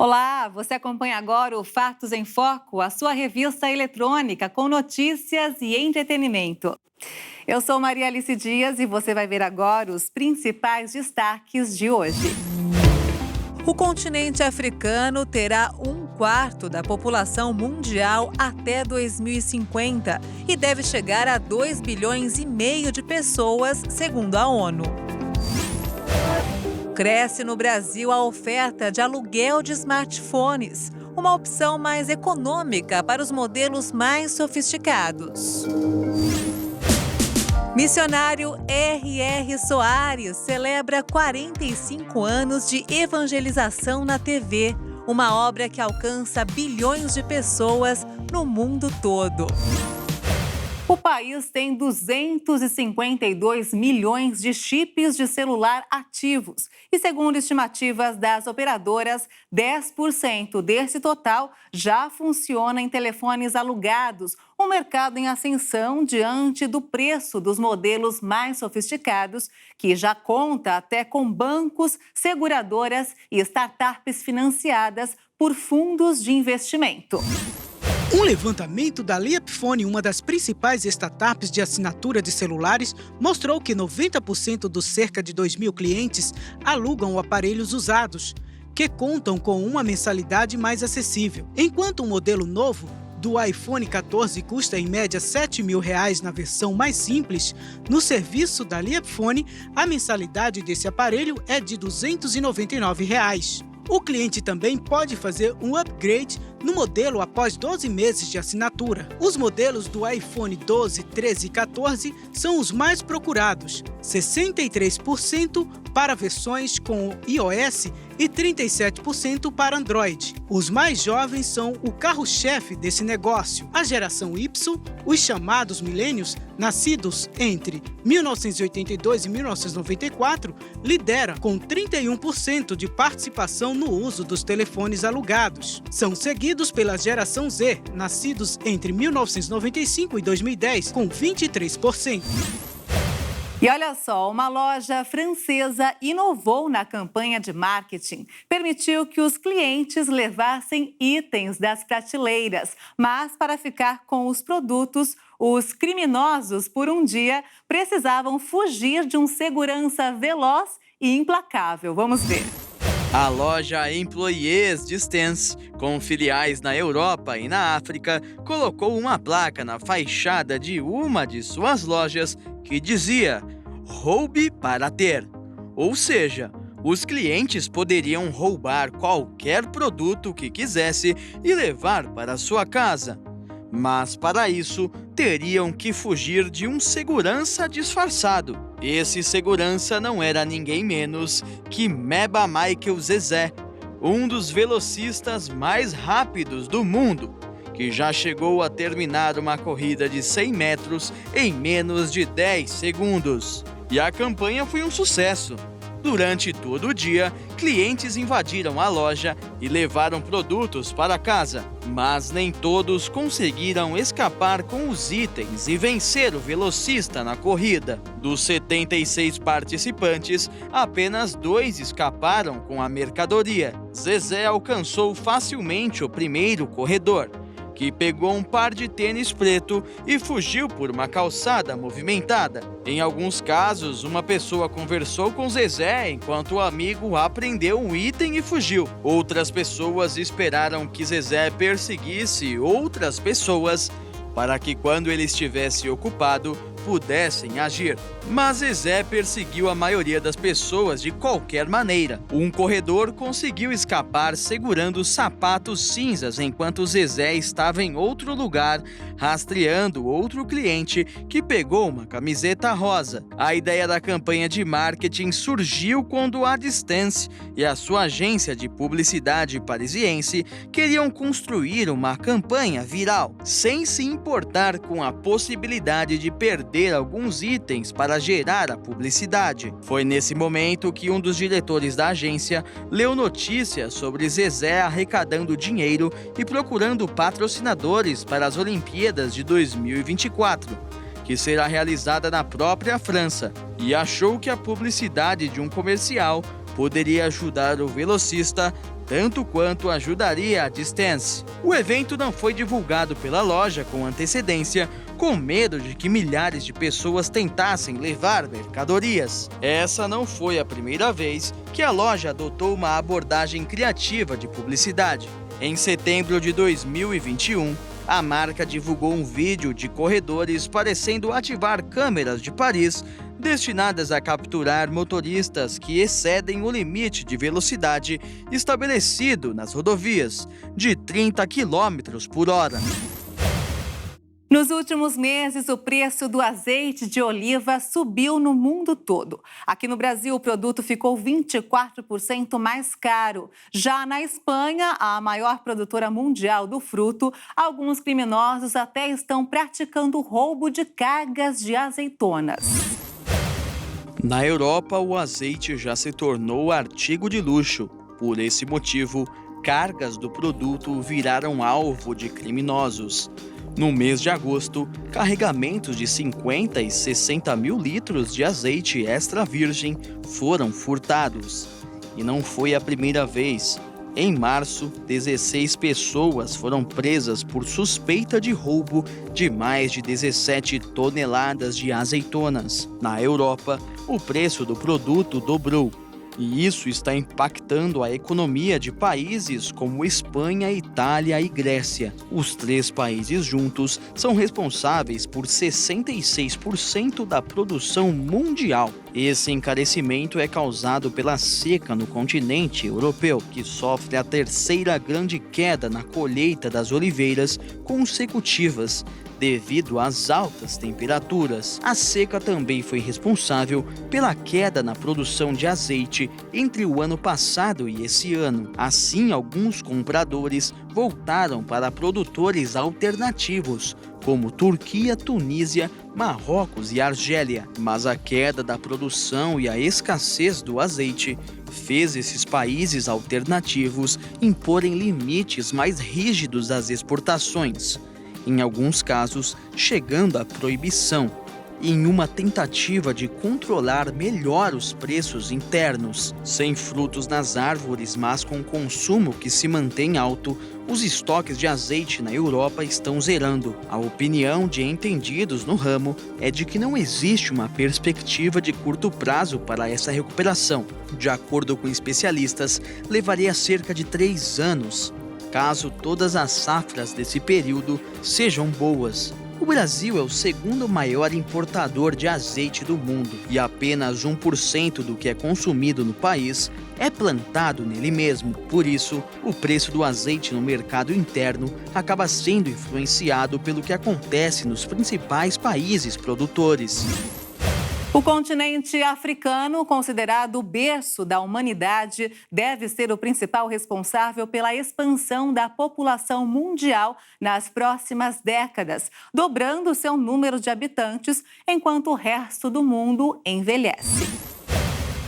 Olá, você acompanha agora o Fatos em Foco, a sua revista eletrônica com notícias e entretenimento. Eu sou Maria Alice Dias e você vai ver agora os principais destaques de hoje. O continente africano terá 1/4 da população mundial até 2050 e deve chegar a 2,5 bilhões de pessoas, segundo a ONU. Cresce no Brasil a oferta de aluguel de smartphones, uma opção mais econômica para os modelos mais sofisticados. Missionário R.R. Soares celebra 45 anos de evangelização na TV, uma obra que alcança bilhões de pessoas no mundo todo. O país tem 252 milhões de chips de celular ativos e, segundo estimativas das operadoras, 10% desse total já funciona em telefones alugados, um mercado em ascensão diante do preço dos modelos mais sofisticados, que já conta até com bancos, seguradoras e startups financiadas por fundos de investimento. Um levantamento da Liapfone, uma das principais startups de assinatura de celulares, mostrou que 90% dos cerca de 2.000 clientes alugam aparelhos usados, que contam com uma mensalidade mais acessível. Enquanto um modelo novo do iPhone 14 custa em média R$ 7.000 na versão mais simples, no serviço da Liapfone, a mensalidade desse aparelho é de R$ 299. O cliente também pode fazer um upgrade no modelo após 12 meses de assinatura. Os modelos do iPhone 12, 13 e 14 são os mais procurados, 63% para versões com iOS e 37% para Android. Os mais jovens são o carro-chefe desse negócio. A geração Y, os chamados milênios, nascidos entre 1982 e 1994, lidera com 31% de participação no uso dos telefones alugados. São seguidos pela geração Z, nascidos entre 1995 e 2010, com 23%. E olha só, uma loja francesa inovou na campanha de marketing. Permitiu que os clientes levassem itens das prateleiras, mas para ficar com os produtos, os criminosos, por um dia, precisavam fugir de um segurança veloz e implacável. Vamos ver. A loja Employés Distance, com filiais na Europa e na África, colocou uma placa na fachada de uma de suas lojas que dizia "Roube para ter", ou seja, os clientes poderiam roubar qualquer produto que quisesse e levar para sua casa. Mas para isso, teriam que fugir de um segurança disfarçado. Esse segurança não era ninguém menos que Meba Michael Zezé, um dos velocistas mais rápidos do mundo, que já chegou a terminar uma corrida de 100 metros em menos de 10 segundos. E a campanha foi um sucesso. Durante todo o dia, clientes invadiram a loja e levaram produtos para casa, mas nem todos conseguiram escapar com os itens e vencer o velocista na corrida. Dos 76 participantes, apenas 2 escaparam com a mercadoria. Zezé alcançou facilmente o primeiro corredor, que pegou um par de tênis preto e fugiu por uma calçada movimentada. Em alguns casos, uma pessoa conversou com Zezé enquanto o amigo apreendeu um item e fugiu. Outras pessoas esperaram que Zezé perseguisse outras pessoas para que, quando ele estivesse ocupado, pudessem agir. Mas Zezé perseguiu a maioria das pessoas de qualquer maneira. Um corredor conseguiu escapar segurando sapatos cinzas enquanto Zezé estava em outro lugar, rastreando outro cliente que pegou uma camiseta rosa. A ideia da campanha de marketing surgiu quando a Distance e a sua agência de publicidade parisiense queriam construir uma campanha viral, sem se importar com a possibilidade de perder alguns itens para gerar a publicidade. Foi nesse momento que um dos diretores da agência leu notícias sobre Zezé arrecadando dinheiro e procurando patrocinadores para as Olimpíadas de 2024, que será realizada na própria França, e achou que a publicidade de um comercial poderia ajudar o velocista tanto quanto ajudaria a Distance. O evento não foi divulgado pela loja com antecedência, com medo de que milhares de pessoas tentassem levar mercadorias. Essa não foi a primeira vez que a loja adotou uma abordagem criativa de publicidade. Em setembro de 2021, a marca divulgou um vídeo de corredores parecendo ativar câmeras de Paris destinadas a capturar motoristas que excedem o limite de velocidade estabelecido nas rodovias, de 30 km por hora. Nos últimos meses, o preço do azeite de oliva subiu no mundo todo. Aqui no Brasil, o produto ficou 24% mais caro. Já na Espanha, a maior produtora mundial do fruto, alguns criminosos até estão praticando roubo de cargas de azeitonas. Na Europa, o azeite já se tornou artigo de luxo. Por esse motivo, cargas do produto viraram alvo de criminosos. No mês de agosto, carregamentos de 50 e 60 mil litros de azeite extra virgem foram furtados. E não foi a primeira vez. Em março, 16 pessoas foram presas por suspeita de roubo de mais de 17 toneladas de azeitonas. Na Europa, o preço do produto dobrou. E isso está impactando a economia de países como Espanha, Itália e Grécia. Os três países juntos são responsáveis por 66% da produção mundial. Esse encarecimento é causado pela seca no continente europeu, que sofre a terceira grande queda na colheita das oliveiras consecutivas, devido às altas temperaturas. A seca também foi responsável pela queda na produção de azeite entre o ano passado e esse ano. Assim, alguns compradores voltaram para produtores alternativos, como Turquia, Tunísia, Marrocos e Argélia. Mas a queda da produção e a escassez do azeite fez esses países alternativos imporem limites mais rígidos às exportações, em alguns casos chegando à proibição, em uma tentativa de controlar melhor os preços internos. Sem frutos nas árvores, mas com consumo que se mantém alto, os estoques de azeite na Europa estão zerando. A opinião de entendidos no ramo é de que não existe uma perspectiva de curto prazo para essa recuperação. De acordo com especialistas, levaria cerca de 3 anos, caso todas as safras desse período sejam boas. O Brasil é o segundo maior importador de azeite do mundo e apenas 1% do que é consumido no país é plantado nele mesmo. Por isso, o preço do azeite no mercado interno acaba sendo influenciado pelo que acontece nos principais países produtores. O continente africano, considerado o berço da humanidade, deve ser o principal responsável pela expansão da população mundial nas próximas décadas, dobrando seu número de habitantes, enquanto o resto do mundo envelhece.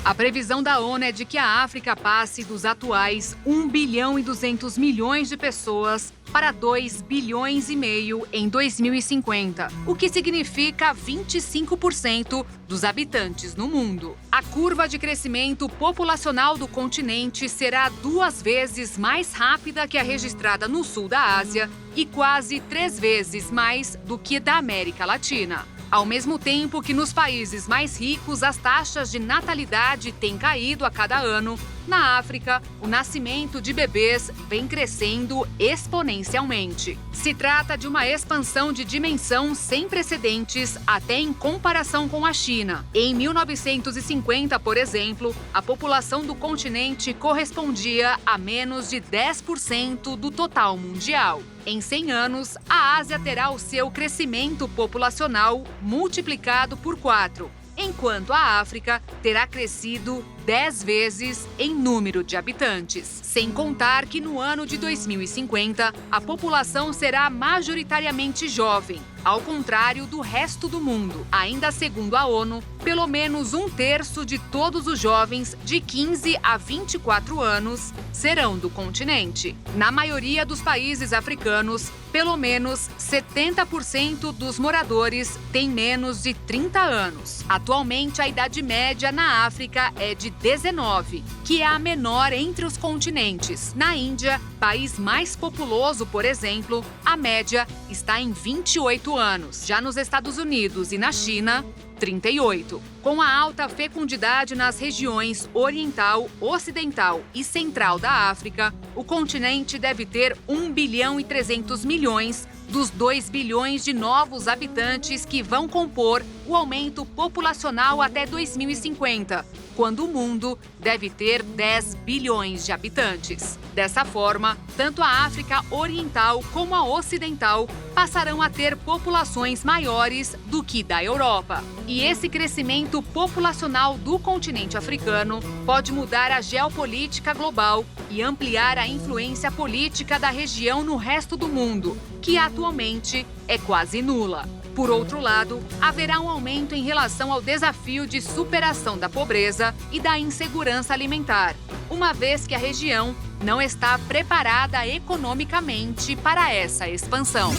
A previsão da ONU é de que a África passe dos atuais 1 bilhão e 200 milhões de pessoas para 2 bilhões e meio em 2050, o que significa 25% dos habitantes no mundo. A curva de crescimento populacional do continente será 2 vezes mais rápida que a registrada no sul da Ásia e quase 3 vezes mais do que da América Latina. Ao mesmo tempo que nos países mais ricos as taxas de natalidade têm caído a cada ano, na África, o nascimento de bebês vem crescendo exponencialmente. Se trata de uma expansão de dimensão sem precedentes até em comparação com a China. Em 1950, por exemplo, a população do continente correspondia a menos de 10% do total mundial. Em 100 anos, a Ásia terá o seu crescimento populacional multiplicado por 4, enquanto a África terá crescido 10 vezes em número de habitantes. Sem contar que no ano de 2050, a população será majoritariamente jovem, ao contrário do resto do mundo. Ainda segundo a ONU, pelo menos 1/3 de todos os jovens de 15 a 24 anos serão do continente. Na maioria dos países africanos, pelo menos 70% dos moradores têm menos de 30 anos. Atualmente, a idade média na África é de 19, que é a menor entre os continentes. Na Índia, país mais populoso, por exemplo, a média está em 28 anos. Já nos Estados Unidos e na China, 38. Com a alta fecundidade nas regiões oriental, ocidental e central da África, o continente deve ter 1 bilhão e 300 milhões dos 2 bilhões de novos habitantes que vão compor o aumento populacional até 2050, quando o mundo deve ter 10 bilhões de habitantes. Dessa forma, tanto a África Oriental como a Ocidental passarão a ter populações maiores do que da Europa. E esse crescimento populacional do continente africano pode mudar a geopolítica global e ampliar a influência política da região no resto do mundo, que atualmente é quase nula. Por outro lado, haverá um aumento em relação ao desafio de superação da pobreza e da insegurança alimentar, uma vez que a região não está preparada economicamente para essa expansão.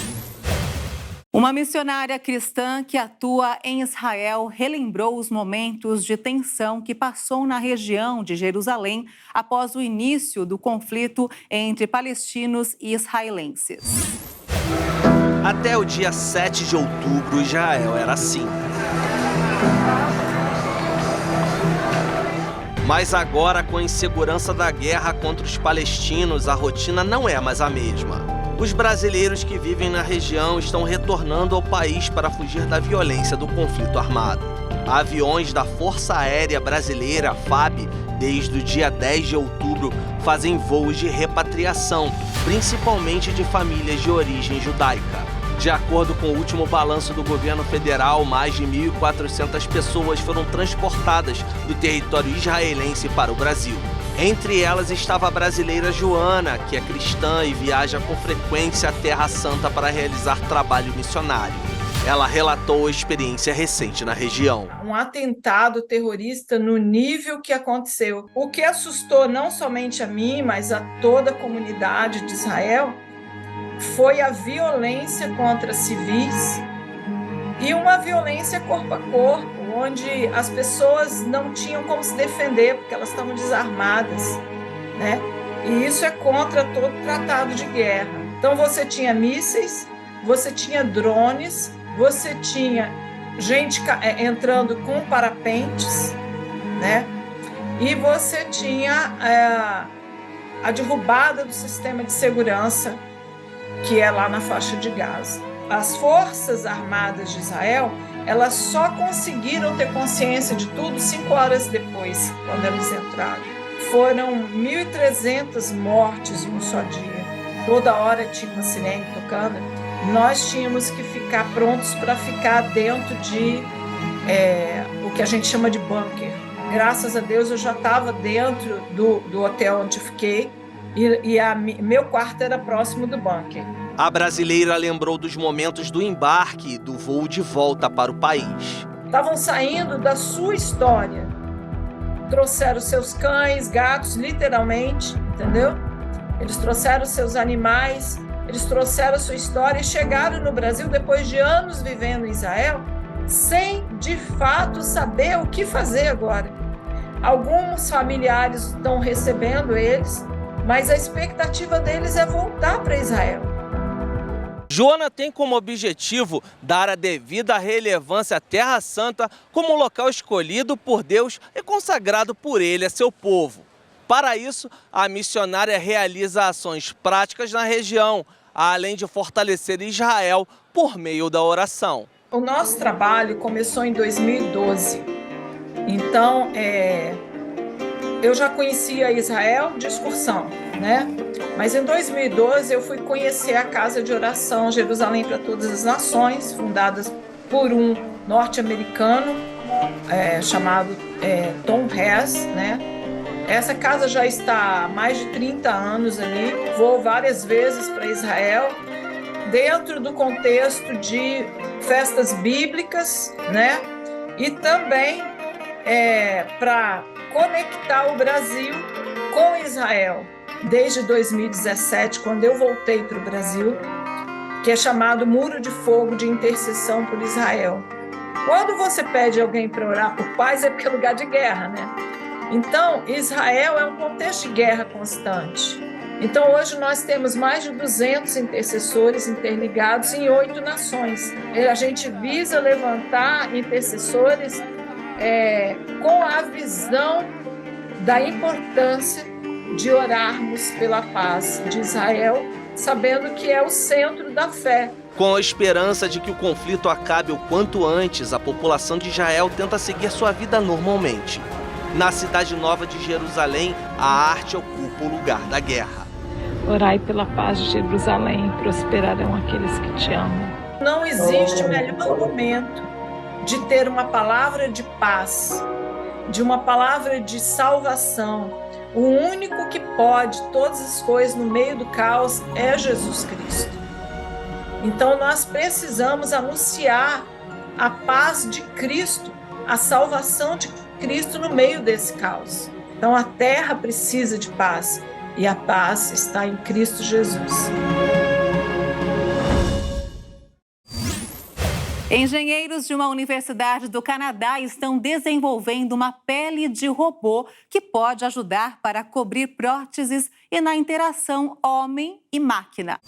Uma missionária cristã que atua em Israel relembrou os momentos de tensão que passou na região de Jerusalém após o início do conflito entre palestinos e israelenses. Até o dia 7 de outubro, Israel era assim. Mas agora, com a insegurança da guerra contra os palestinos, a rotina não é mais a mesma. Os brasileiros que vivem na região estão retornando ao país para fugir da violência do conflito armado. Aviões da Força Aérea Brasileira, FAB, desde o dia 10 de outubro, fazem voos de repatriação, principalmente de famílias de origem judaica. De acordo com o último balanço do governo federal, mais de 1.400 pessoas foram transportadas do território israelense para o Brasil. Entre elas estava a brasileira Joana, que é cristã e viaja com frequência à Terra Santa para realizar trabalho missionário. Ela relatou a experiência recente na região. Um atentado terrorista no nível que aconteceu. O que assustou não somente a mim, mas a toda a comunidade de Israel, foi a violência contra civis e uma violência corpo a corpo, onde as pessoas não tinham como se defender, porque elas estavam desarmadas, né? E isso é contra todo tratado de guerra. Então você tinha mísseis, você tinha drones, você tinha gente entrando com parapentes, né? E você tinha a derrubada do sistema de segurança, que é lá na faixa de Gaza. As Forças Armadas de Israel, elas só conseguiram ter consciência de tudo 5 horas depois, quando eles entraram. Foram 1.300 mortes em um só dia. Toda hora tinha uma sirene tocando. Nós tínhamos que ficar prontos para ficar dentro de o que a gente chama de bunker. Graças a Deus eu já estava dentro do hotel onde fiquei e meu quarto era próximo do bunker. A brasileira lembrou dos momentos do embarque e do voo de volta para o país. Estavam saindo da sua história. Trouxeram seus cães, gatos, literalmente, entendeu? Eles trouxeram seus animais, eles trouxeram a sua história e chegaram no Brasil depois de anos vivendo em Israel, sem, de fato, saber o que fazer agora. Alguns familiares estão recebendo eles, mas a expectativa deles é voltar para Israel. Joana tem como objetivo dar a devida relevância à Terra Santa como local escolhido por Deus e consagrado por Ele a seu povo. Para isso, a missionária realiza ações práticas na região, além de fortalecer Israel por meio da oração. O nosso trabalho começou em 2012. Então, eu já conhecia Israel de excursão, né? Mas em 2012 eu fui conhecer a Casa de Oração Jerusalém para Todas as Nações, fundada por um norte-americano chamado Tom Hess, né? Essa casa já está há mais de 30 anos ali. Vou várias vezes para Israel, dentro do contexto de festas bíblicas, né? E também para conectar o Brasil com Israel. Desde 2017, quando eu voltei para o Brasil, que é chamado Muro de Fogo de Intercessão por Israel. Quando você pede alguém para orar por paz, é porque é lugar de guerra, né? Então, Israel é um contexto de guerra constante. Então, hoje nós temos mais de 200 intercessores interligados em 8 nações. A gente visa levantar intercessores com a visão da importância de orarmos pela paz de Israel, sabendo que é o centro da fé. Com a esperança de que o conflito acabe o quanto antes, a população de Israel tenta seguir sua vida normalmente. Na cidade nova de Jerusalém, a arte ocupa o lugar da guerra. Orai pela paz de Jerusalém, prosperarão aqueles que te amam. Não existe melhor momento de ter uma palavra de paz, de uma palavra de salvação. O único que pode todas as coisas no meio do caos é Jesus Cristo. Então nós precisamos anunciar a paz de Cristo, a salvação de Cristo no meio desse caos. Então a terra precisa de paz. E a paz está em Cristo Jesus. Engenheiros de uma universidade do Canadá estão desenvolvendo uma pele de robô que pode ajudar para cobrir próteses e na interação homem e máquina.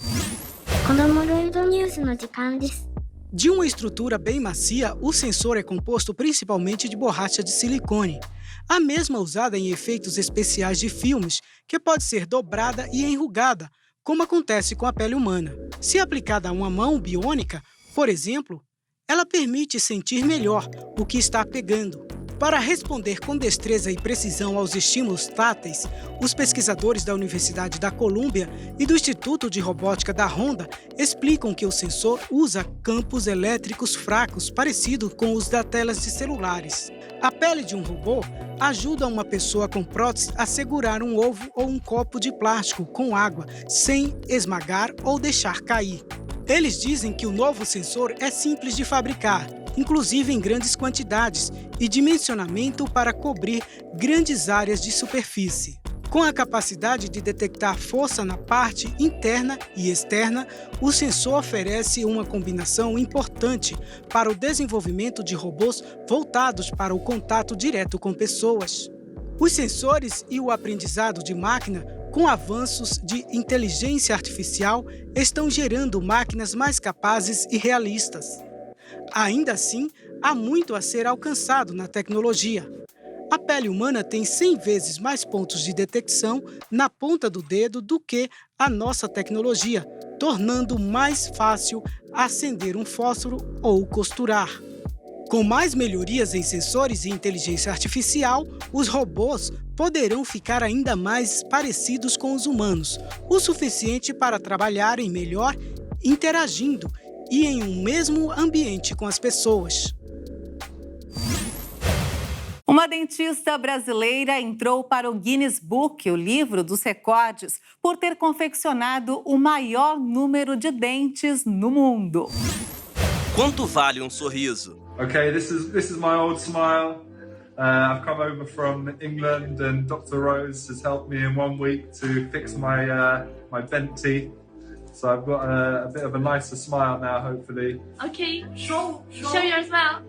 De uma estrutura bem macia, o sensor é composto principalmente de borracha de silicone, a mesma usada em efeitos especiais de filmes, que pode ser dobrada e enrugada, como acontece com a pele humana. Se aplicada a uma mão biônica, por exemplo, ela permite sentir melhor o que está pegando. Para responder com destreza e precisão aos estímulos táteis, os pesquisadores da Universidade da Colômbia e do Instituto de Robótica da Honda explicam que o sensor usa campos elétricos fracos parecidos com os das telas de celulares. A pele de um robô ajuda uma pessoa com prótese a segurar um ovo ou um copo de plástico com água sem esmagar ou deixar cair. Eles dizem que o novo sensor é simples de fabricar, inclusive em grandes quantidades, e dimensionamento para cobrir grandes áreas de superfície. Com a capacidade de detectar força na parte interna e externa, o sensor oferece uma combinação importante para o desenvolvimento de robôs voltados para o contato direto com pessoas. Os sensores e o aprendizado de máquina, com avanços de inteligência artificial, estão gerando máquinas mais capazes e realistas. Ainda assim, há muito a ser alcançado na tecnologia. A pele humana tem 100 vezes mais pontos de detecção na ponta do dedo do que a nossa tecnologia, tornando mais fácil acender um fósforo ou costurar. Com mais melhorias em sensores e inteligência artificial, os robôs poderão ficar ainda mais parecidos com os humanos, o suficiente para trabalharem melhor, interagindo e em um mesmo ambiente com as pessoas. Uma dentista brasileira entrou para o Guinness Book, o livro dos recordes, por ter confeccionado o maior número de dentes no mundo. Quanto vale um sorriso? Okay, this is my old smile. I've come over from England and Dr. Rose has helped me in 1 week to fix my bent teeth. So I've got a bit of a nicer smile now, hopefully. Okay, show your smile.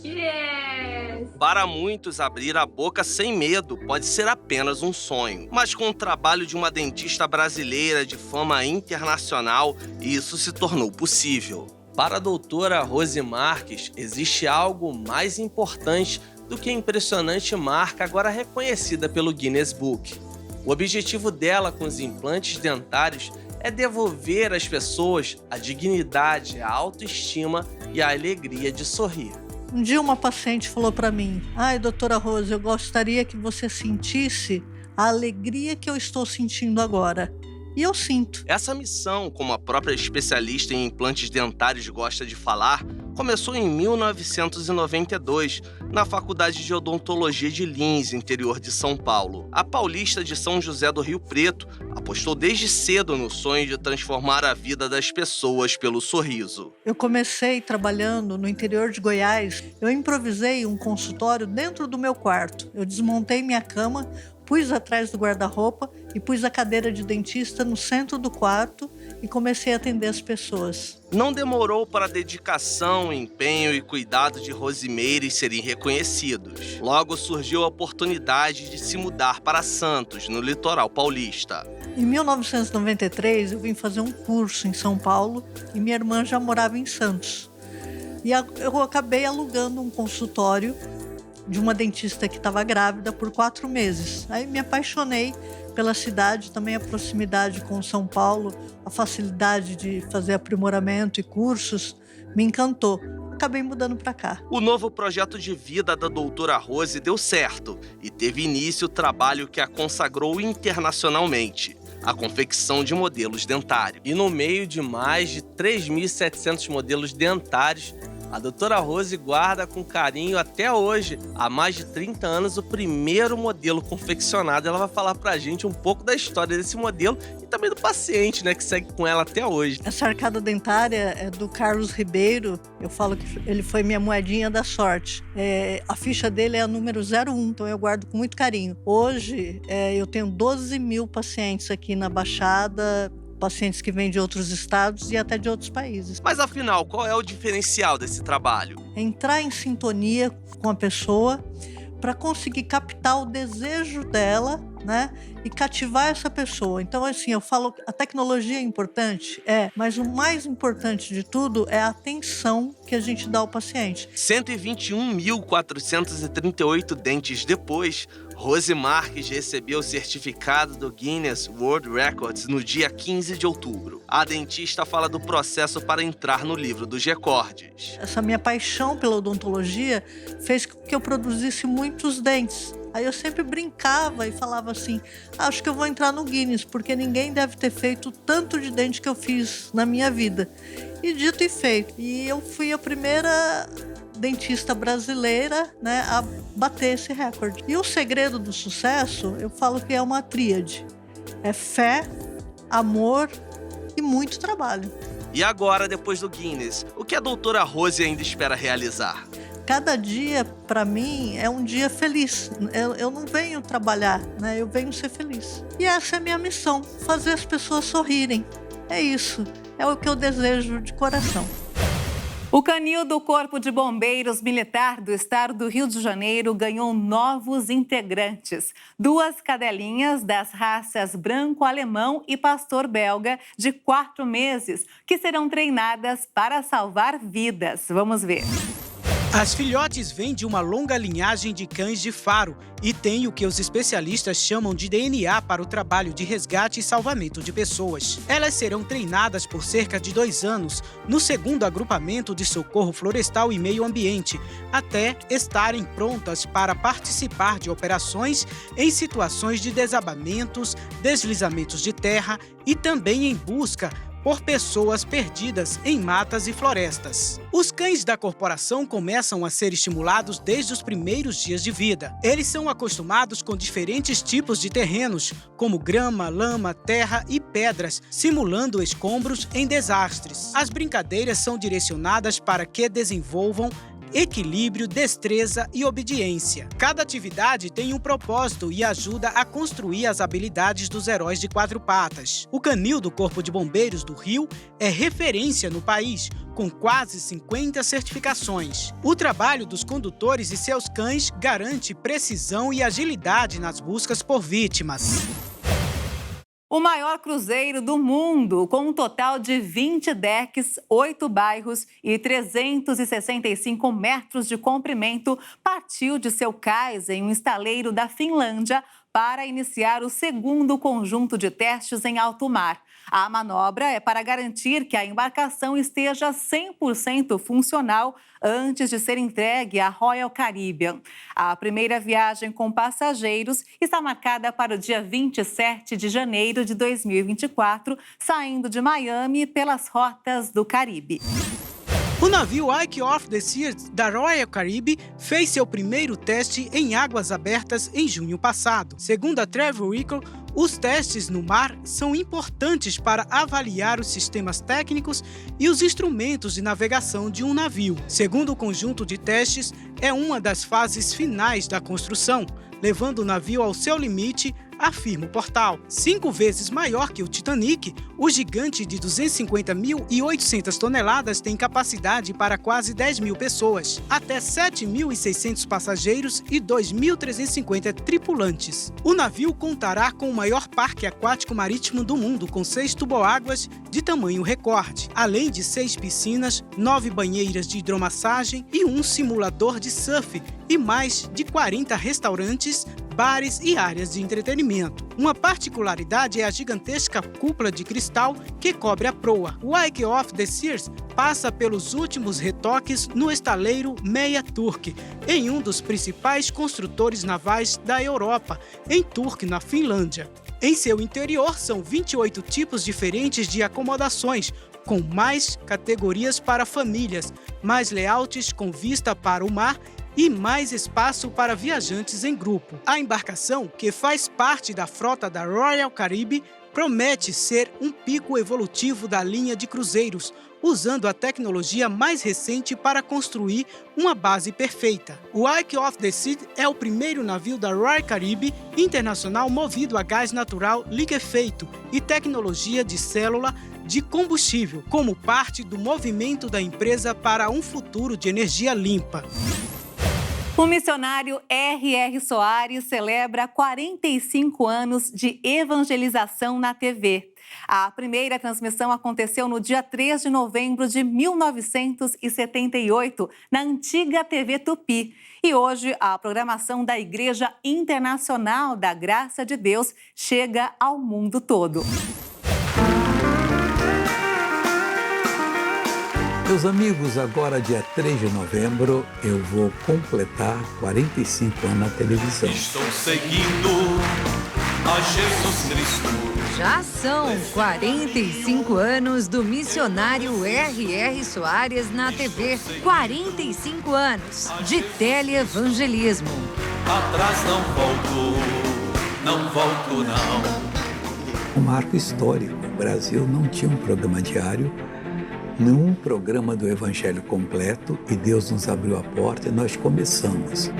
Yes! Para muitos, abrir a boca sem medo pode ser apenas um sonho. Mas com o trabalho de uma dentista brasileira de fama internacional, isso se tornou possível. Para a doutora Rose Marques, existe algo mais importante do que a impressionante marca agora reconhecida pelo Guinness Book. O objetivo dela com os implantes dentários é devolver às pessoas a dignidade, a autoestima e a alegria de sorrir. Um dia uma paciente falou para mim: "Ai, doutora Rose, eu gostaria que você sentisse a alegria que eu estou sentindo agora." E eu sinto. Essa missão, como a própria especialista em implantes dentários gosta de falar, começou em 1992, na Faculdade de Odontologia de Lins, interior de São Paulo. A paulista de São José do Rio Preto apostou desde cedo no sonho de transformar a vida das pessoas pelo sorriso. Eu comecei trabalhando no interior de Goiás. Eu improvisei um consultório dentro do meu quarto. Eu desmontei minha cama, pus atrás do guarda-roupa e pus a cadeira de dentista no centro do quarto e comecei a atender as pessoas. Não demorou para a dedicação, empenho e cuidado de Rosimeire serem reconhecidos. Logo surgiu a oportunidade de se mudar para Santos, no litoral paulista. Em 1993, eu vim fazer um curso em São Paulo e minha irmã já morava em Santos. E eu acabei alugando um consultório de uma dentista que estava grávida por 4 meses. Aí me apaixonei pela cidade, também a proximidade com São Paulo, a facilidade de fazer aprimoramento e cursos, me encantou. Acabei mudando para cá. O novo projeto de vida da doutora Rose deu certo e teve início o trabalho que a consagrou internacionalmente, a confecção de modelos dentários. E no meio de mais de 3.700 modelos dentários, a doutora Rose guarda com carinho até hoje, há mais de 30 anos, o primeiro modelo confeccionado. Ela vai falar pra gente um pouco da história desse modelo e também do paciente, né, que segue com ela até hoje. Essa arcada dentária é do Carlos Ribeiro. Eu falo que ele foi minha moedinha da sorte. A ficha dele é a número 01, então eu guardo com muito carinho. Hoje, eu tenho 12 mil pacientes aqui na Baixada, pacientes que vêm de outros estados e até de outros países. Mas afinal, qual é o diferencial desse trabalho? Entrar em sintonia com a pessoa para conseguir captar o desejo dela, né? E cativar essa pessoa. Então, assim, eu falo que a tecnologia é importante, mas o mais importante de tudo é a atenção que a gente dá ao paciente. 121.438 dentes depois, Rose Marques recebeu o certificado do Guinness World Records no dia 15 de outubro. A dentista fala do processo para entrar no livro dos recordes. Essa minha paixão pela odontologia fez com que eu produzisse muitos dentes. Aí eu sempre brincava e falava assim, acho que eu vou entrar no Guinness, porque ninguém deve ter feito tanto de dente que eu fiz na minha vida. E dito e feito. E eu fui a primeira dentista brasileira, né, a bater esse recorde. E o segredo do sucesso, eu falo que é uma tríade. É fé, amor e muito trabalho. E agora, depois do Guinness, o que a doutora Rose ainda espera realizar? Cada dia, para mim, é um dia feliz. Eu não venho trabalhar, né? Eu venho ser feliz. E essa é a minha missão, fazer as pessoas sorrirem. É isso, é o que eu desejo de coração. O canil do Corpo de Bombeiros Militar do Estado do Rio de Janeiro ganhou novos integrantes. 2 cadelinhas das raças branco-alemão e pastor belga de 4 meses, que serão treinadas para salvar vidas. Vamos ver. As filhotes vêm de uma longa linhagem de cães de faro e têm o que os especialistas chamam de DNA para o trabalho de resgate e salvamento de pessoas. Elas serão treinadas por cerca de 2 anos no 2º Agrupamento de Socorro Florestal e Meio Ambiente, até estarem prontas para participar de operações em situações de desabamentos, deslizamentos de terra e também em busca por pessoas perdidas em matas e florestas. Os cães da corporação começam a ser estimulados desde os primeiros dias de vida. Eles são acostumados com diferentes tipos de terrenos, como grama, lama, terra e pedras, simulando escombros em desastres. As brincadeiras são direcionadas para que desenvolvam equilíbrio, destreza e obediência. Cada atividade tem um propósito e ajuda a construir as habilidades dos heróis de 4 patas. O canil do Corpo de Bombeiros do Rio é referência no país, com quase 50 certificações. O trabalho dos condutores e seus cães garante precisão e agilidade nas buscas por vítimas. O maior cruzeiro do mundo, com um total de 20 decks, 8 bairros e 365 metros de comprimento, partiu de seu cais em um estaleiro da Finlândia para iniciar o 2º conjunto de testes em alto mar. A manobra é para garantir que a embarcação esteja 100% funcional antes de ser entregue à Royal Caribbean. A primeira viagem com passageiros está marcada para o dia 27 de janeiro de 2024, saindo de Miami pelas rotas do Caribe. O navio Ike of the Seas da Royal Caribbean fez seu primeiro teste em águas abertas em junho passado. Segundo a Travel Weekly, os testes no mar são importantes para avaliar os sistemas técnicos e os instrumentos de navegação de um navio. Segundo o conjunto de testes, é uma das fases finais da construção, levando o navio ao seu limite afirma o portal. 5 vezes maior que o Titanic, o gigante de 250.800 toneladas tem capacidade para quase 10 mil pessoas, até 7.600 passageiros e 2.350 tripulantes. O navio contará com o maior parque aquático marítimo do mundo, com 6 tuboáguas de tamanho recorde, além de 6 piscinas, 9 banheiras de hidromassagem e um simulador de surf e mais de 40 restaurantes, bares e áreas de entretenimento. Uma particularidade é a gigantesca cúpula de cristal que cobre a proa. O Wake of the Seas passa pelos últimos retoques no estaleiro Meia Turk, em um dos principais construtores navais da Europa, em Turku, na Finlândia. Em seu interior são 28 tipos diferentes de acomodações, com mais categorias para famílias, mais layouts com vista para o mar e mais espaço para viajantes em grupo. A embarcação, que faz parte da frota da Royal Caribbean, promete ser um pico evolutivo da linha de cruzeiros, usando a tecnologia mais recente para construir uma base perfeita. O Wake of the Seas é o primeiro navio da Royal Caribbean Internacional movido a gás natural liquefeito e tecnologia de célula de combustível, como parte do movimento da empresa para um futuro de energia limpa. O missionário R.R. Soares celebra 45 anos de evangelização na TV. A primeira transmissão aconteceu no dia 3 de novembro de 1978, na antiga TV Tupi. E hoje, a programação da Igreja Internacional da Graça de Deus chega ao mundo todo. Meus amigos, agora dia 3 de novembro eu vou completar 45 anos na televisão. Estou seguindo a Jesus Cristo. Já são 45 anos do missionário R.R. Soares na TV. 45 anos de teleevangelismo. Atrás não volto não. Um marco histórico. O Brasil não tinha um programa diário, nenhum programa do Evangelho completo, e Deus nos abriu a porta e nós começamos.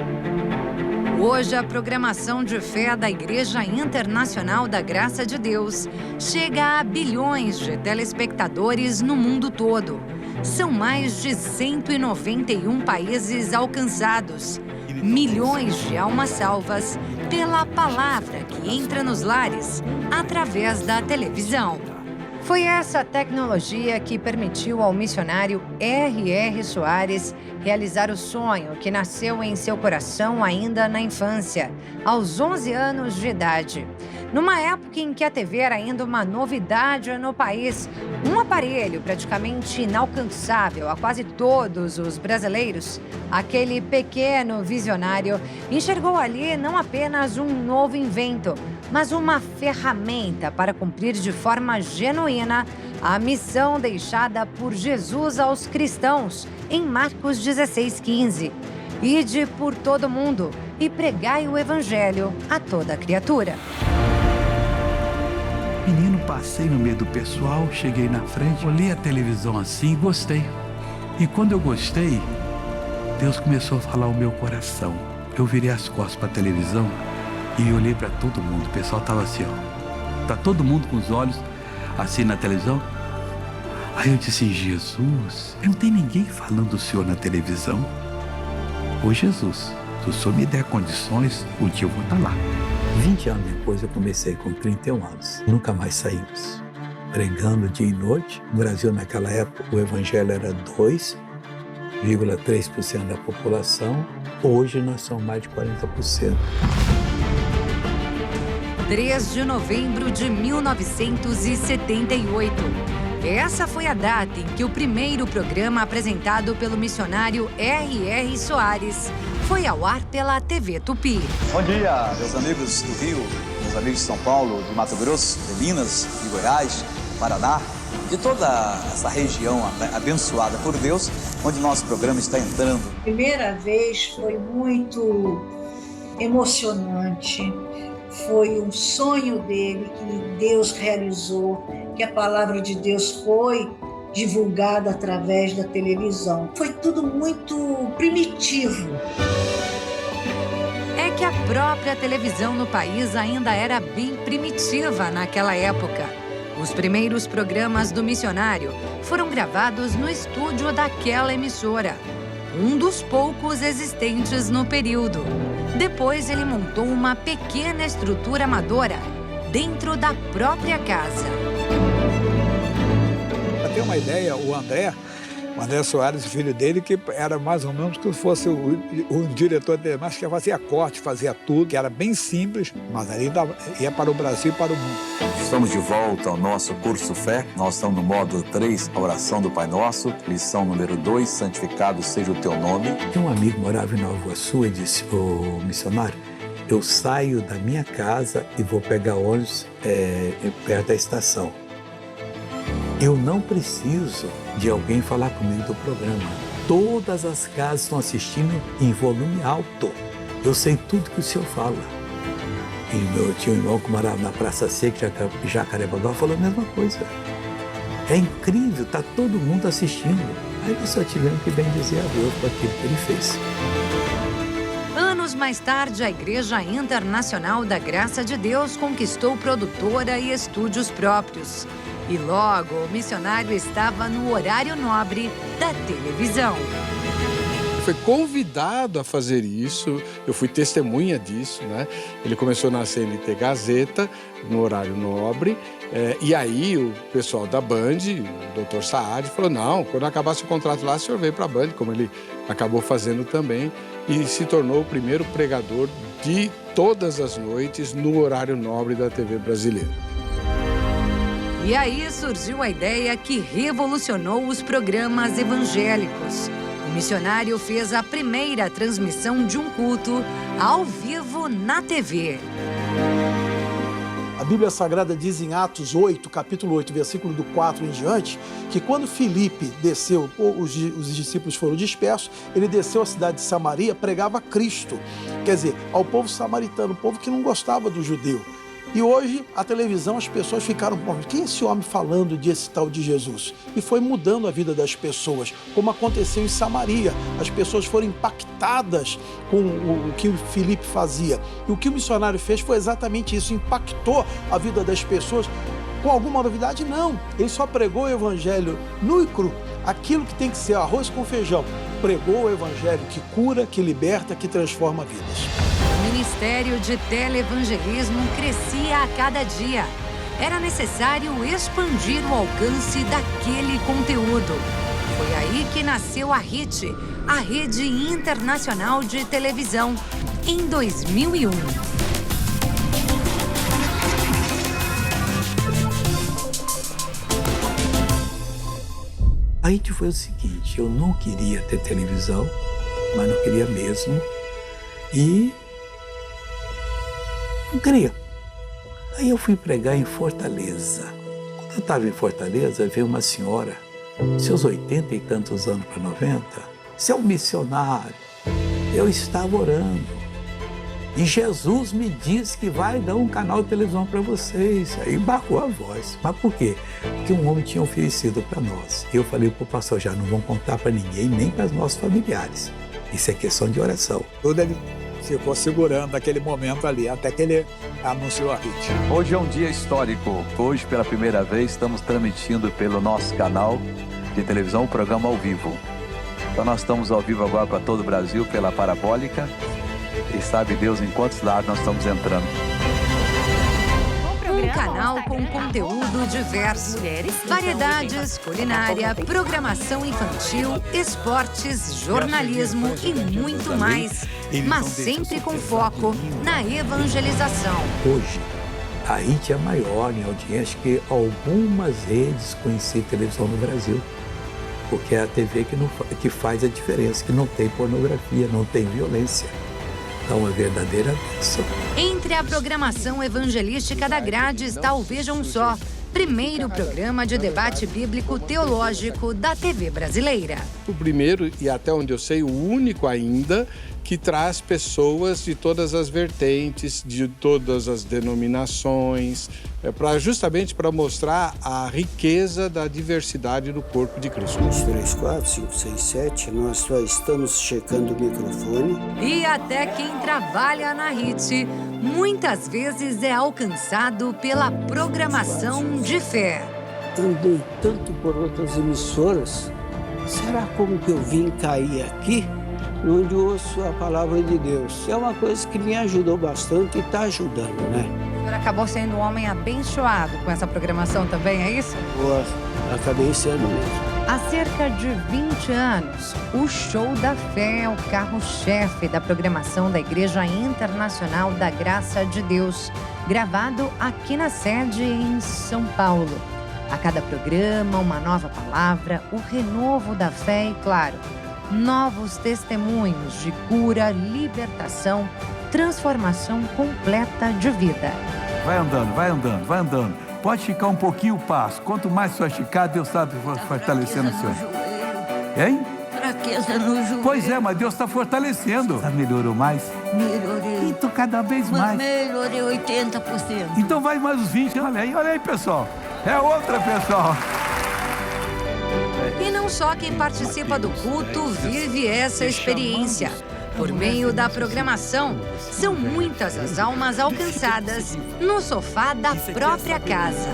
Hoje, a programação de fé da Igreja Internacional da Graça de Deus chega a bilhões de telespectadores no mundo todo. São mais de 191 países alcançados, milhões de almas salvas pela palavra que entra nos lares através da televisão. Foi essa tecnologia que permitiu ao missionário R.R. Soares realizar o sonho que nasceu em seu coração ainda na infância, aos 11 anos de idade. Numa época em que a TV era ainda uma novidade no país, um aparelho praticamente inalcançável a quase todos os brasileiros, aquele pequeno visionário enxergou ali não apenas um novo invento, mas uma ferramenta para cumprir de forma genuína a missão deixada por Jesus aos cristãos em Marcos 16:15. Ide por todo mundo e pregai o evangelho a toda criatura. Menino, passei no meio do pessoal, cheguei na frente, olhei a televisão assim e gostei. E quando eu gostei, Deus começou a falar ao meu coração. Eu virei as costas para a televisão e olhei para todo mundo. O pessoal estava assim, ó. Tá todo mundo com os olhos assim na televisão. Aí eu disse, Jesus, não tem ninguém falando do Senhor na televisão. Ô Jesus, se o Senhor me der condições, um dia eu vou estar lá. 20 anos depois eu comecei com 31 anos. Nunca mais saímos. Pregando dia e noite. No Brasil, naquela época, o evangelho era 2,3% da população. Hoje nós somos mais de 40%. 3 de novembro de 1978. Essa foi a data em que o primeiro programa apresentado pelo missionário R.R. Soares foi ao ar pela TV Tupi. Bom dia, meus amigos do Rio, meus amigos de São Paulo, de Mato Grosso, de Minas, de Goiás, Paraná, de toda essa região abençoada por Deus, onde nosso programa está entrando. Primeira vez foi muito emocionante. Foi um sonho dele que Deus realizou, que a palavra de Deus foi divulgada através da televisão. Foi tudo muito primitivo. É que que a própria televisão no país ainda era bem primitiva naquela época. Os primeiros programas do missionário foram gravados no estúdio daquela emissora, um dos poucos existentes no período. Depois ele montou uma pequena estrutura amadora dentro da própria casa. Para ter uma ideia, o André Soares, o filho dele, que era mais ou menos que fosse o diretor dele, mas que fazia corte, fazia tudo, que era bem simples, mas ali ia para o Brasil e para o mundo. Estamos de volta ao nosso curso Fé. Nós estamos no módulo 3, a oração do Pai Nosso, lição número 2, santificado seja o teu nome. Um amigo morava em Nova Iguaçu e disse: ô missionário, eu saio da minha casa e vou pegar ônibus perto da estação. Eu não preciso de alguém falar comigo do programa. Todas as casas estão assistindo em volume alto. Eu sei tudo que o senhor fala. E eu tinha um irmão que morava na Praça Seca, Jacarepaguá, falou a mesma coisa. É incrível, está todo mundo assistindo. Aí nós só tivemos que bendizer a Deus por aquilo que ele fez. Anos mais tarde, a Igreja Internacional da Graça de Deus conquistou produtora e estúdios próprios. E logo, o missionário estava no horário nobre da televisão. Foi convidado a fazer isso, eu fui testemunha disso, né? Ele começou na CNT Gazeta, no horário nobre, e aí o pessoal da Band, o Dr. Saad, falou: não, quando acabasse o contrato lá, o senhor veio para a Band, como ele acabou fazendo também, e se tornou o primeiro pregador de todas as noites no horário nobre da TV brasileira. E aí surgiu a ideia que revolucionou os programas evangélicos. O missionário fez a primeira transmissão de um culto ao vivo na TV. A Bíblia Sagrada diz em Atos 8, capítulo 8, versículo do 4 em diante, que quando Filipe desceu, os discípulos foram dispersos, ele desceu à cidade de Samaria, pregava Cristo. Quer dizer, ao povo samaritano, o povo que não gostava do judeu. E hoje, a televisão, as pessoas ficaram, quem é esse homem falando desse tal de Jesus? E foi mudando a vida das pessoas, como aconteceu em Samaria. As pessoas foram impactadas com o que o Filipe fazia. E o que o missionário fez foi exatamente isso, impactou a vida das pessoas. Com alguma novidade? Não. Ele só pregou o evangelho nu e cru, aquilo que tem que ser arroz com feijão. Pregou o evangelho que cura, que liberta, que transforma vidas. O ministério de televangelismo crescia a cada dia. Era necessário expandir o alcance daquele conteúdo. Foi aí que nasceu a RIT, a Rede Internacional de Televisão, em 2001. A RIT foi o seguinte: eu não queria ter televisão, mas não queria mesmo. E não queria. Aí eu fui pregar em Fortaleza. Quando eu estava em Fortaleza, veio uma senhora, seus 80 e tantos anos para 90, seu missionário, eu estava orando. E Jesus me disse que vai dar um canal de televisão para vocês. Aí barrou a voz. Mas por quê? Porque um homem tinha oferecido para nós. Eu falei para o pastor: já não vamos contar para ninguém, nem para os nossos familiares. Isso é questão de oração. Tudo ele ficou segurando aquele momento ali, até que ele anunciou a RIT. Hoje é um dia histórico. Hoje, pela primeira vez, estamos transmitindo pelo nosso canal de televisão o programa ao vivo. Então nós estamos ao vivo agora para todo o Brasil, pela Parabólica. E sabe Deus em quantos lados nós estamos entrando. Um canal com conteúdo diverso, variedades, culinária, programação infantil, esportes, jornalismo e muito mais, mas sempre com foco na evangelização. Hoje, a RIT é maior em audiência que algumas redes conhecidas de televisão no Brasil, porque é a TV que faz a diferença, que não tem pornografia, não tem violência. Então, uma verdadeira bênção. Entre a programação evangelística da grade está o Vejam Só, primeiro programa de debate bíblico teológico da TV brasileira. O primeiro, e até onde eu sei, o único ainda, que traz pessoas de todas as vertentes, de todas as denominações, justamente para mostrar a riqueza da diversidade do corpo de Cristo. 1, 2, 3, 4, 5, 6, 7, nós só estamos checando o microfone. E até quem trabalha na HIT, muitas vezes é alcançado pela programação de fé. Andei tanto por outras emissoras, será como que eu vim cair aqui? Onde ouço a palavra de Deus. É uma coisa que me ajudou bastante e está ajudando, né? O senhor acabou sendo um homem abençoado com essa programação também, é isso? Boa, acabei sendo mesmo. Há cerca de 20 anos, o Show da Fé é o carro-chefe da programação da Igreja Internacional da Graça de Deus, gravado aqui na sede em São Paulo. A cada programa, uma nova palavra, o renovo da fé e, claro, novos testemunhos de cura, libertação, transformação completa de vida. Vai andando, vai andando, vai andando. Pode esticar um pouquinho o passo. Quanto mais só esticar, Deus sabe fortalecendo o senhor. Hein? Fraqueza no joelho. Pois é, mas Deus está fortalecendo. Melhorou mais? Melhorei. Então, cada vez mais. Melhorei 80%. Então vai mais uns 20. Olha aí, pessoal. É outra, pessoal. E não só quem participa do culto vive essa experiência. Por meio da programação, são muitas as almas alcançadas no sofá da própria casa.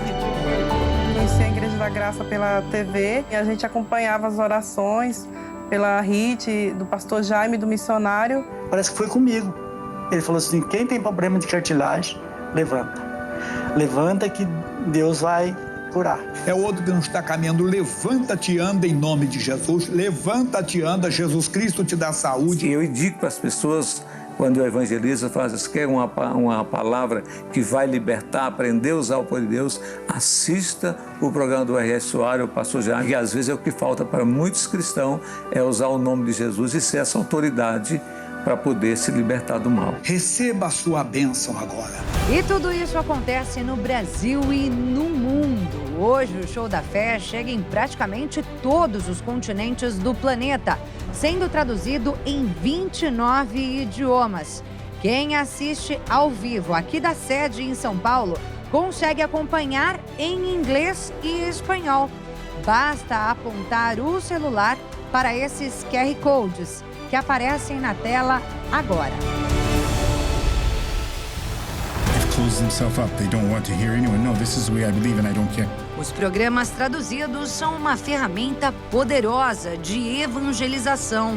Conheci a Igreja da Graça pela TV e a gente acompanhava as orações pela HIT, do pastor Jaime, do missionário. Parece que foi comigo. Ele falou assim, quem tem problema de cartilagem, levanta. Levanta que Deus vai curar. É o outro que não está caminhando. Levanta-te, anda em nome de Jesus. Levanta-te, anda. Jesus Cristo te dá saúde. Eu indico para as pessoas, quando eu evangelizo, eu falo, vocês querem uma palavra que vai libertar, aprender a usar o poder de Deus, assista o programa do R.S. Soares, o pastor Jaime, que às vezes é o que falta para muitos cristãos, é usar o nome de Jesus e ser essa autoridade para poder se libertar do mal. Receba a sua bênção agora. E tudo isso acontece no Brasil e no mundo. Hoje o Show da Fé chega em praticamente todos os continentes do planeta, sendo traduzido em 29 idiomas. Quem assiste ao vivo aqui da sede em São Paulo consegue acompanhar em inglês e espanhol. Basta apontar o celular para esses QR Codes que aparecem na tela agora. Os programas traduzidos são uma ferramenta poderosa de evangelização,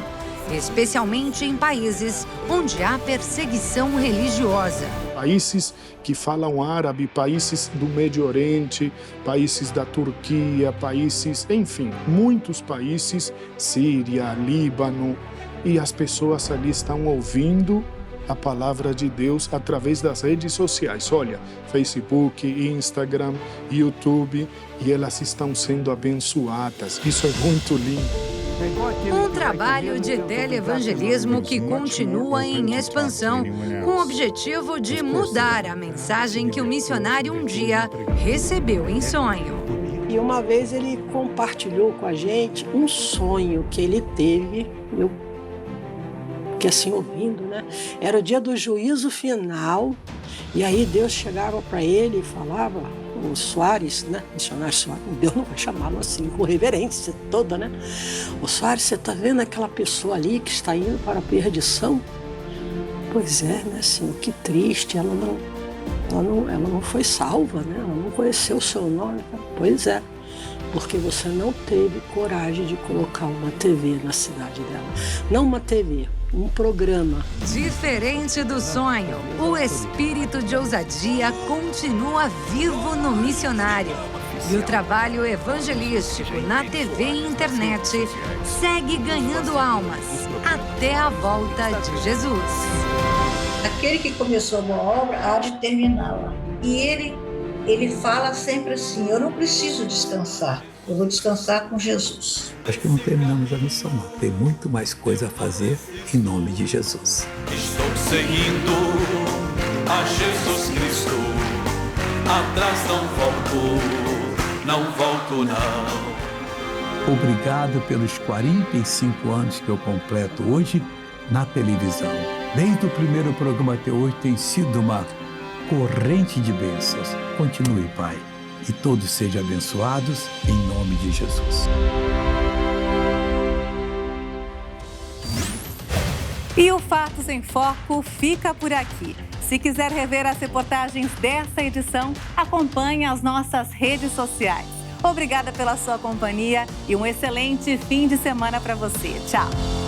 especialmente em países onde há perseguição religiosa. Países que falam árabe, países do Médio Oriente, países da Turquia, países, enfim, muitos países, Síria, Líbano, e as pessoas ali estão ouvindo a palavra de Deus através das redes sociais. Olha, Facebook, Instagram, YouTube, e elas estão sendo abençoadas. Isso é muito lindo. Um trabalho de televangelismo que continua em expansão, com o objetivo de mudar a mensagem que o missionário um dia recebeu em sonho. E uma vez ele compartilhou com a gente um sonho que ele teve, que assim ouvindo, né? Era o dia do juízo final, e aí Deus chegava para ele e falava, o Soares, né? Missionário Soares, Deus não vai chamá-lo assim, com reverência toda, né? O Soares, você está vendo aquela pessoa ali que está indo para a perdição? Pois é, né? Assim, que triste, ela não foi salva, né? Ela não conheceu o seu nome. Pois é, porque você não teve coragem de colocar uma TV na cidade dela. Não uma TV, um programa. Diferente do sonho, o espírito de ousadia continua vivo no missionário. E o trabalho evangelístico na TV e internet segue ganhando almas até a volta de Jesus. Aquele que começou uma obra há de terminá-la. E ele fala sempre assim, eu não preciso descansar. Eu vou descansar com Jesus. Acho que não terminamos a missão, não. Tem muito mais coisa a fazer em nome de Jesus. Estou seguindo a Jesus Cristo, atrás não volto. não volto não. Obrigado pelos 45 anos que eu completo hoje na televisão. Desde o primeiro programa até hoje tem sido uma corrente de bênçãos. Continue, Pai, e todos sejam abençoados em nome de Jesus. E o Fatos em Foco fica por aqui. Se quiser rever as reportagens dessa edição, acompanhe as nossas redes sociais. Obrigada pela sua companhia e um excelente fim de semana para você. Tchau!